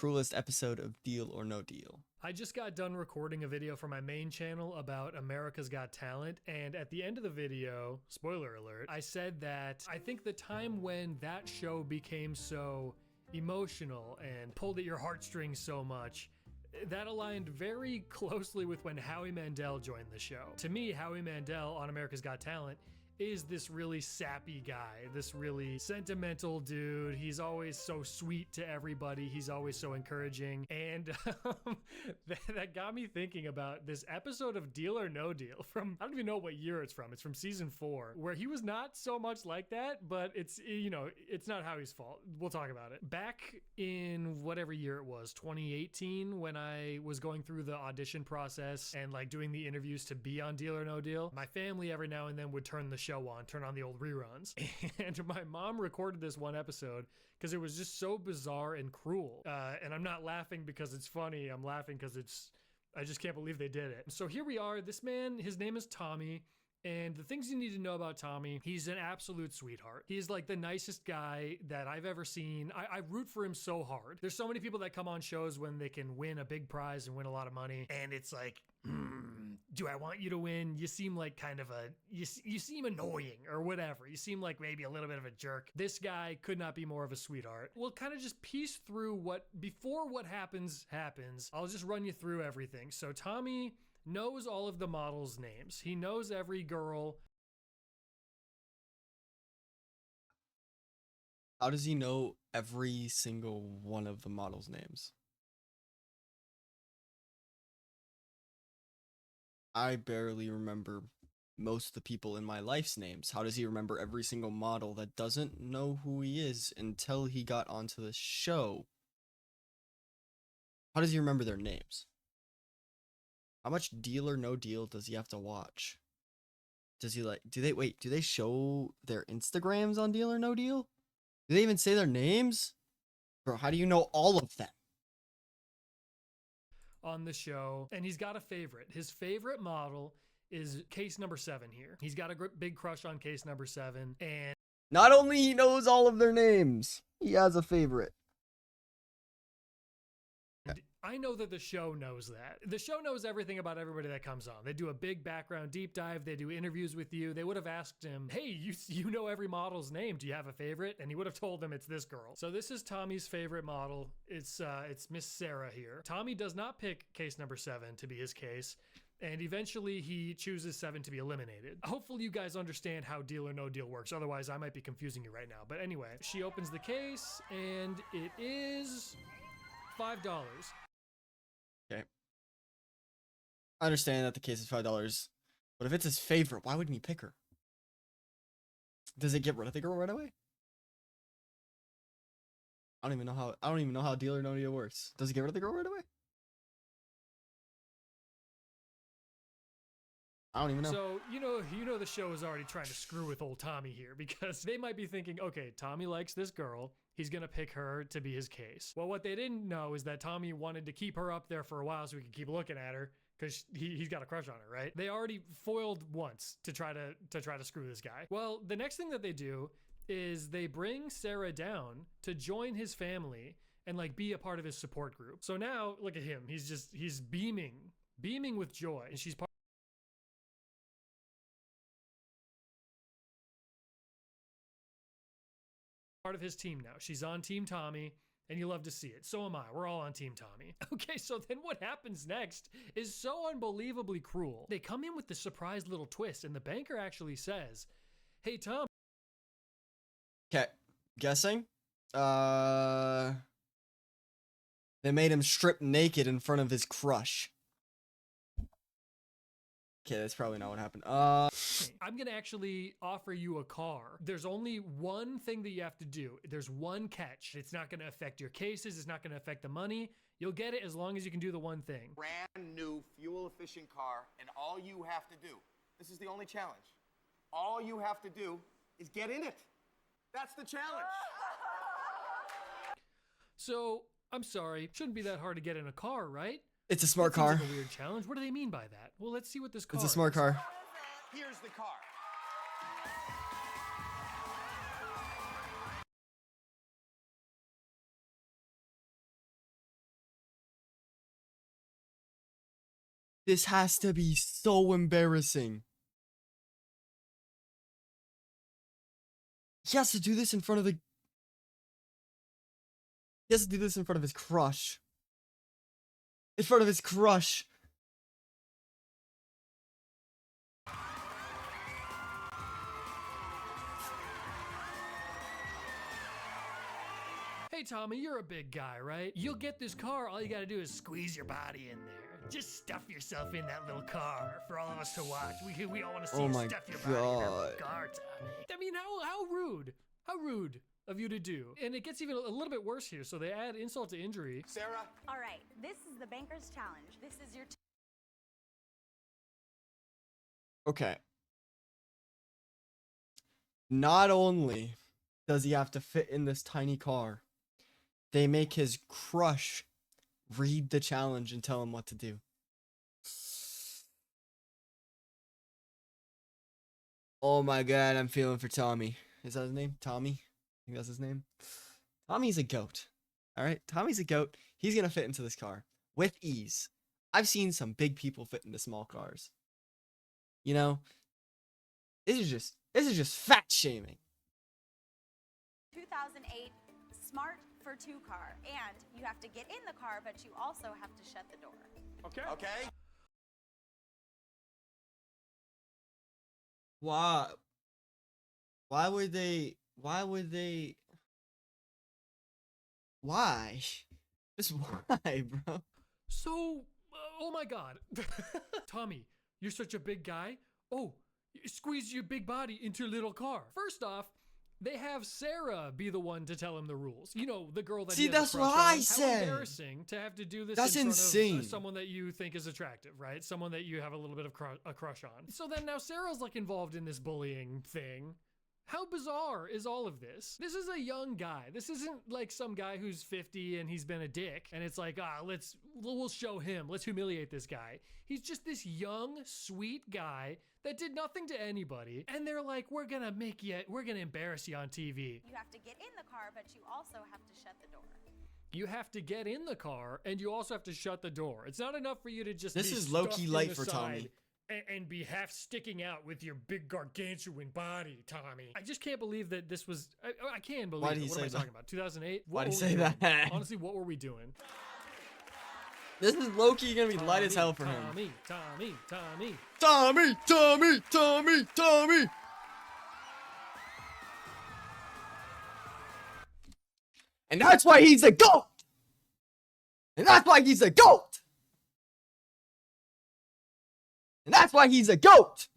Cruelest episode of Deal or No Deal. I just got done recording a video for my main channel about America's Got Talent, and at the end of the video, spoiler alert, I said that I think the time when that show became so emotional and pulled at your heartstrings so much, that aligned very closely with when Howie Mandel joined the show. To me, Howie Mandel on America's Got Talent is this really sappy guy, this really sentimental dude. He's always so sweet to everybody. He's always so encouraging. And that got me thinking about this episode of Deal or No Deal from, I don't even know what year it's from. It's from season 4, where he was not so much like that, but it's, it's not Howie's fault. We'll talk about it. Back in whatever year it was, 2018, when I was going through the audition process and like doing the interviews to be on Deal or No Deal, my family every now and then would turn the show on, turn on the old reruns. And my mom recorded this one episode because it was just so bizarre and cruel. And I'm not laughing because it's funny. I'm laughing because I just can't believe they did it. So here we are. This man, his name is Tommy. And the things you need to know about Tommy, he's an absolute sweetheart. He's like the nicest guy that I've ever seen. I root for him so hard. There's so many people that come on shows when they can win a big prize and win a lot of money. And it's like, do I want you to win? You seem like kind of you seem annoying or whatever. You seem like maybe a little bit of a jerk. This guy could not be more of a sweetheart. We'll kind of just piece through before what happens. I'll just run you through everything. So Tommy knows all of the models' names. He knows every girl. How does he know every single one of the models' names? I barely remember most of the people in my life's names. How does he remember every single model that doesn't know who he is until he got onto the show? How does he remember their names? How much Deal or No Deal does he have to watch? Does he do they show their Instagrams on Deal or No Deal? Do they even say their names? Bro, how do you know all of them? On the show, and he's got a favorite. His favorite model is case number 7 here. He's got a big crush on case number 7, and not only he knows all of their names, he has a favorite. I know that the show knows that. The show knows everything about everybody that comes on. They do a big background deep dive. They do interviews with you. They would have asked him, hey, you know every model's name. Do you have a favorite? And he would have told them it's this girl. So this is Tommy's favorite model. It's Miss Sarah here. Tommy does not pick case number 7 to be his case. And eventually he chooses 7 to be eliminated. Hopefully you guys understand how Deal or No Deal works. Otherwise I might be confusing you right now. But anyway, she opens the case and it is $5. Okay. I understand that the case is $5, but if it's his favorite, why wouldn't he pick her? Does it get rid of the girl right away? I don't even know how Deal or No Deal works. Does it get rid of the girl right away? I don't even know. So, you know the show is already trying to screw with old Tommy here because they might be thinking, okay, Tommy likes this girl. He's going to pick her to be his case. Well, what they didn't know is that Tommy wanted to keep her up there for a while so he could keep looking at her because he's got a crush on her, right? They already foiled once to try to screw this guy. Well, the next thing that they do is they bring Sarah down to join his family and like be a part of his support group. So now look at him. He's beaming with joy, and she's part of his team now. She's on Team Tommy, and you love to see it. So am I. We're all on Team Tommy. Okay, so then what happens next is so unbelievably cruel. They come in with the surprise little twist, and the banker actually says, hey, Tom. Okay, guessing? They made him strip naked in front of his crush. Okay, that's probably not what happened. I'm gonna actually offer you a car. There's only one thing that you have to do. There's one catch. It's not gonna affect your cases. It's not gonna affect the money. You'll get it as long as you can do the one thing. Brand new fuel efficient car, and all you have to do, this is the only challenge. All you have to do is get in it. That's the challenge. So, I'm sorry. Shouldn't be that hard to get in a car, right? It's a smart car. Like a weird challenge. What do they mean by that? Well, let's see what this car is. It's a smart car. Here's the car. This has to be so embarrassing. He has to do this in front of the... He has to do this in front of his crush. In front of his crush. Hey Tommy, you're a big guy, right? You'll get this car, all you gotta do is squeeze your body in there. Just stuff yourself in that little car for all of us to watch. We all want to see Oh you my stuff your body in that God. little car, Tommy. I mean, how rude. How rude of you to do. And it gets even a little bit worse here, so they add insult to injury. Sarah? All right, this is the Banker's Challenge. This is your Okay. Not only does he have to fit in this tiny car, they make his crush read the challenge and tell him what to do. Oh my god, I'm feeling for Tommy. Is that his name? Tommy? I think that's his name. Tommy's a goat. Alright? Tommy's a goat. He's gonna fit into this car with ease. I've seen some big people fit into small cars. You know? This is just fat shaming. 2008 Smart for 2 car, and you have to get in the car, but you also have to shut the door. Okay. Okay. Why? Why would they? Why? Just why, bro? So, oh my god. Tommy, you're such a big guy. Oh, you squeeze your big body into your little car. First off, they have Sarah be the one to tell him the rules. You know, the girl that See, he has a that's crush what on. I How said. embarrassing to have to do this That's in front insane. of someone that you think is attractive, right? Someone that you have a little bit of a crush on. So then now Sarah's like involved in this bullying thing. How bizarre is all of this? This is a young guy. This isn't like some guy who's 50 and he's been a dick and it's like, we'll show him. Let's humiliate this guy. He's just this young, sweet guy that did nothing to anybody. And they're like, we're gonna embarrass you on TV. You have to get in the car, but you also have to shut the door. You have to get in the car and you also have to shut the door. It's not enough for you to just This be is low-key stuffed in light the for side Tommy. and be half sticking out with your big gargantuan body, Tommy. I just can't believe that this was. I can't believe. Why did he what say am I that? talking about? 2008. Why did he What were we say doing? that? Honestly, what were we doing? This is low-key gonna be light as hell for him. Tommy. Tommy! And that's why he's a GOAT! And that's why he's a GOAT! And that's why he's a GOAT!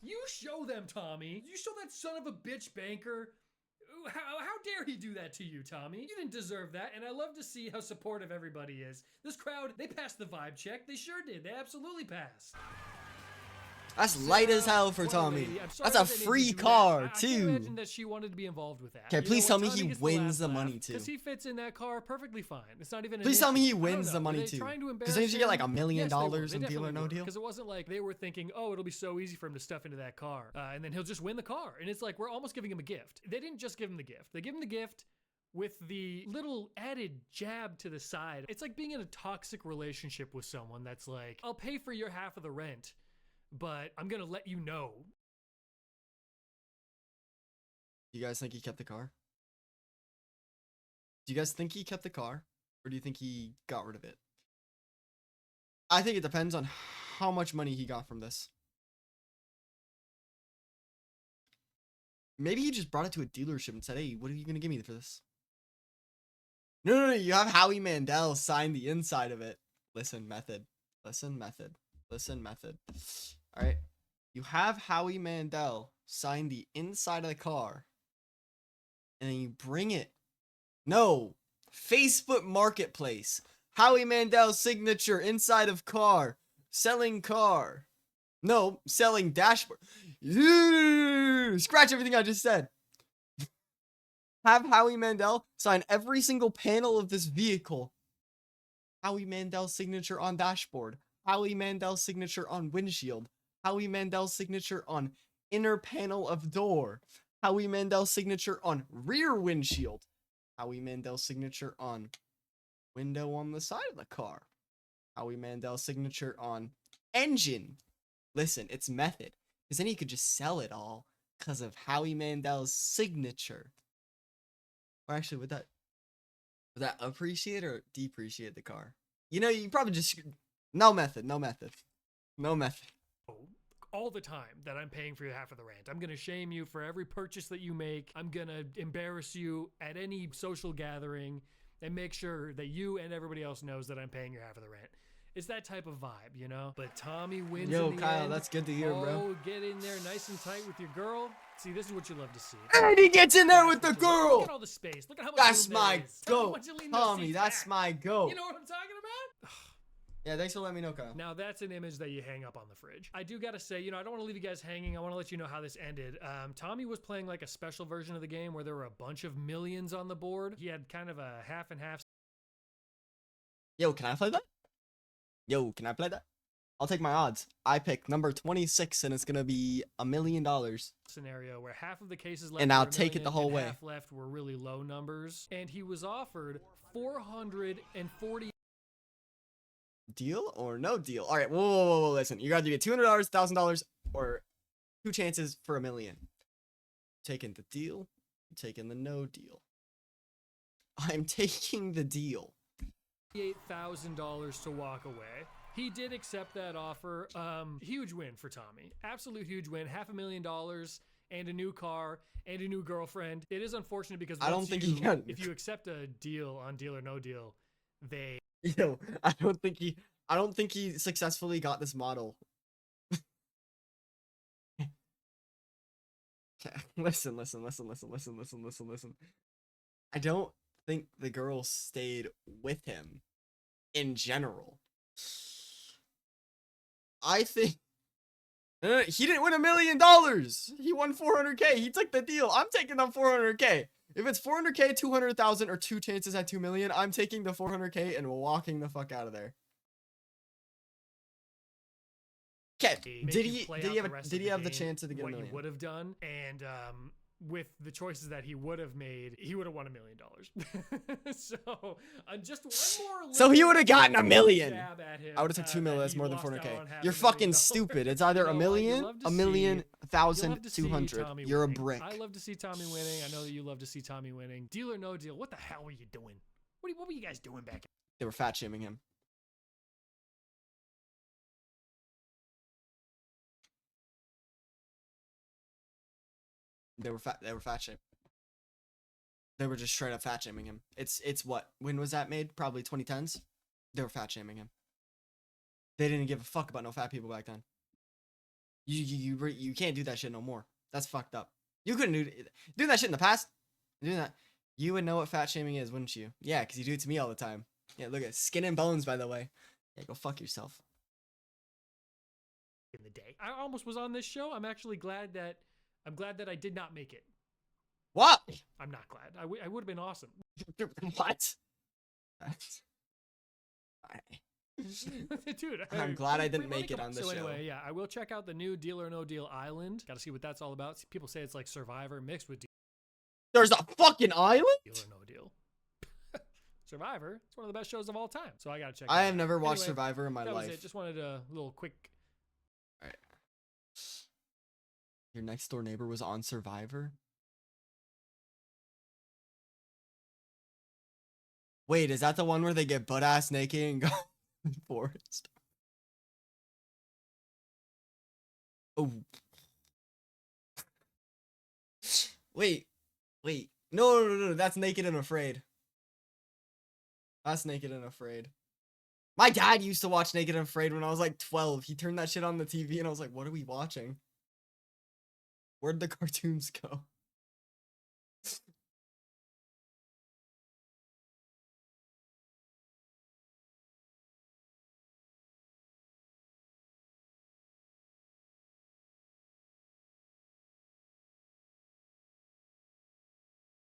You show them, Tommy. You show that son of a bitch banker. How dare he do that to you, Tommy? You didn't deserve that, and I love to see how supportive everybody is. This crowd, they passed the vibe check. They sure did. They absolutely passed. That's light as hell for What Tommy. lady. I'm sorry That's a that they made free you do that. car, I can't too. imagine that she wanted to be involved with that. Okay, please tell me he wins the money, too. Because he fits in that car perfectly fine. It's not even. Please tell me he wins the money, too. Because they usually get like $1 million in Deal or No Deal. Because it wasn't like they were thinking, oh, it'll be so easy for him to stuff into that car, and then he'll just win the car. And it's like we're almost giving him a gift. They didn't just give him the gift. They give him the gift with the little added jab to the side. It's like being in a toxic relationship with someone that's like, I'll pay for your half of the rent, but I'm gonna let you know. Do you guys think he kept the car? Do you guys think he kept the car? Or do you think he got rid of it? I think it depends on how much money he got from this. Maybe he just brought it to a dealership and said, hey, what are you going to give me for this? No, you have Howie Mandel sign the inside of it. Listen, method. All right. You have Howie Mandel sign the inside of the car. And then you bring it. No. Facebook Marketplace. Howie Mandel's signature inside of car. Selling car. No, selling dashboard. Scratch everything I just said. Have Howie Mandel sign every single panel of this vehicle. Howie Mandel's signature on dashboard. Howie Mandel's signature on windshield. Howie Mandel's signature on inner panel of door. Howie Mandel's signature on rear windshield. Howie Mandel's signature on window on the side of the car. Howie Mandel signature on engine. Listen, it's method. Because then he could just sell it all because of Howie Mandel's signature. Or actually, would that appreciate or depreciate the car? You know, you probably just no method. All the time that I'm paying for your half of the rant. I'm gonna shame you for every purchase that you make. I'm gonna embarrass you at any social gathering and make sure that you and everybody else knows that I'm paying your half of the rent. It's that type of vibe, you know? But Tommy wins Yo, in the Kyle, end. that's good to hear, bro. Oh, get in there nice and tight with your girl. See, this is what you love to see. And he gets in there with the Look girl. at all the space. Look at how much That's room there my is. Tell me how goat, much you lean those Tommy. seats That's back. my goat. You know what I'm talking about? Yeah, thanks for letting me know, Kyle. Now that's an image that you hang up on the fridge. I do gotta say, you know, I don't want to leave you guys hanging. I want to let you know how this ended. Tommy was playing like a special version of the game where there were a bunch of millions on the board. He had kind of a half and half Yo, can I play that? I'll take my odds. I pick number 26, and it's gonna be $1 million. scenario where half of the cases left And were I'll a take it the million whole and way. half left were really low numbers. And he was offered 440. Deal or no deal? All right, whoa. Listen, you got to get $200, $1,000, or 2 chances for $1 million. Taking the deal. Taking the no deal. I'm taking the deal. $8,000 to walk away. He did accept that offer. Huge win for Tommy. Absolute huge win. $500,000 and a new car and a new girlfriend. It is unfortunate because I don't think he got. if you accept a deal on Deal or No Deal, they Yo, I don't think he successfully got this model. Okay, listen. I don't think the girl stayed with him in general. I think he didn't win $1 million. He won 400K. He took the deal. I'm taking the 400K. If it's 400K, 200,000, or 2 chances at 2 million, I'm taking the 400K and walking the fuck out of there. Okay, did he have the chance to get $1 what million? he would have done, and with the choices that he would have made, he would have won $1 million. So just one more. So he would have gotten $1 million. jab at him, I would have took 2 million. that That's he more than lost out 400K. on half You're $1 million. fucking stupid. It's either You know, $1 like, million, you love to $1 million, see- 1,000, You'll love to see 200. Tommy You're a winning. brick. I love to see Tommy winning. I know that you love to see Tommy winning. Deal or no deal? What the hell were you doing? What were you guys doing back? They were fat shaming him. They were fat shaming. They were just straight up fat shaming him. It's what? When was that made? Probably 2010s. They were fat shaming him. They didn't give a fuck about no fat people back then. You can't do that shit no more. That's fucked up. You couldn't do that shit in the past. Doing that, you would know what fat shaming is, wouldn't you? Yeah, because you do it to me all the time. Yeah, look at Skin and Bones, by the way. Yeah, go fuck yourself. In the day, I almost was on this show. I'm actually glad that I did not make it. What? I'm not glad. I would have been awesome. What? Dude, I'm glad I didn't let me make it come- on the so show. anyway, yeah, I will check out the new Deal or No Deal Island. Got to see what that's all about. People say it's like Survivor mixed with There's a fucking island? Deal or No Deal. Survivor. It's one of the best shows of all time. So I gotta check. I it have out. never watched Anyway, Survivor in my that life. was it. Just wanted a little quick. Alright. Your next door neighbor was on Survivor? Wait, is that the one where they get butt ass naked and go in the forest? Oh. Wait. No. That's Naked and Afraid. That's Naked and Afraid. My dad used to watch Naked and Afraid when I was like 12. He turned that shit on the TV and I was like, what are we watching? Where'd the cartoons go?